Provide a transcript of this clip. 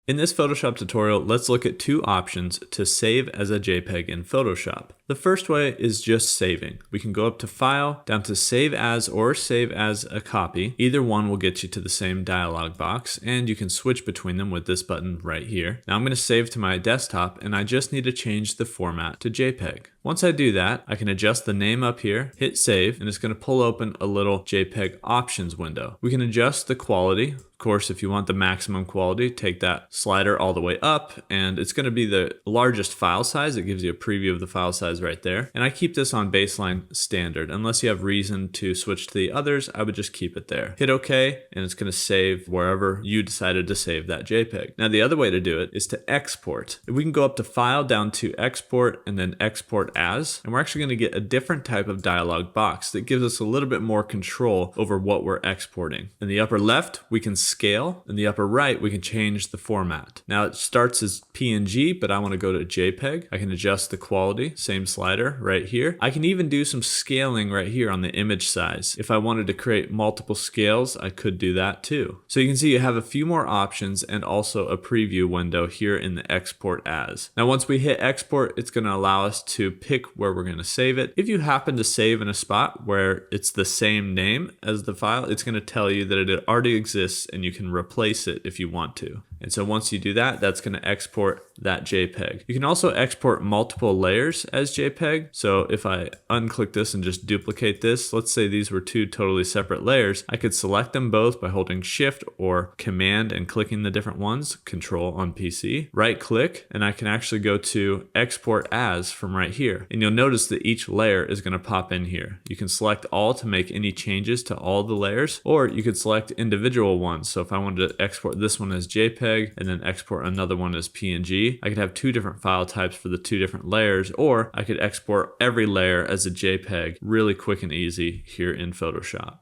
In this Photoshop tutorial, let's look at two options to save as a JPEG in Photoshop. The first way is just saving. We can go up to File, down to Save As or Save As a Copy. Either one will get you to the same dialog box, and you can switch between them with this button right here. Now I'm going to save to my desktop, and I just need to change the format to JPEG. Once I do that, I can adjust the name up here, hit save, and it's going to pull open a little JPEG options window. We can adjust the quality. Of course, if you want the maximum quality, take that slider all the way up, and it's going to be the largest file size. It gives you a preview of the file size right there. And I keep this on baseline standard. Unless you have reason to switch to the others, I would just keep it there. Hit OK, and it's going to save wherever you decided to save that JPEG. Now, the other way to do it is to export. We can go up to File, down to Export, and then Export As, and we're actually going to get a different type of dialog box that gives us a little bit more control over what we're exporting. In the upper left, we can scale. In the upper right, we can change the format. Now it starts as PNG, but I want to go to JPEG. I can adjust the quality, same slider right here. I can even do some scaling right here on the image size. If I wanted to create multiple scales, I could do that too. So you can see you have a few more options and also a preview window here in the Export As. Now once we hit export, it's going to allow us to pick where we're going to save it. If you happen to save in a spot where it's the same name as the file, it's going to tell you that it already exists and you can replace it if you want to. And so once you do that, that's going to export that JPEG. You can also export multiple layers as JPEG. So if I unclick this and just duplicate this, let's say these were two totally separate layers, I could select them both by holding Shift or Command and clicking the different ones, Control on PC. Right click, and I can actually go to Export As from right here. And you'll notice that each layer is going to pop in here. You can select all to make any changes to all the layers, or you could select individual ones. So if I wanted to export this one as JPEG, and then export another one as PNG, I could have two different file types for the two different layers, or I could export every layer as a JPEG really quick and easy here in Photoshop.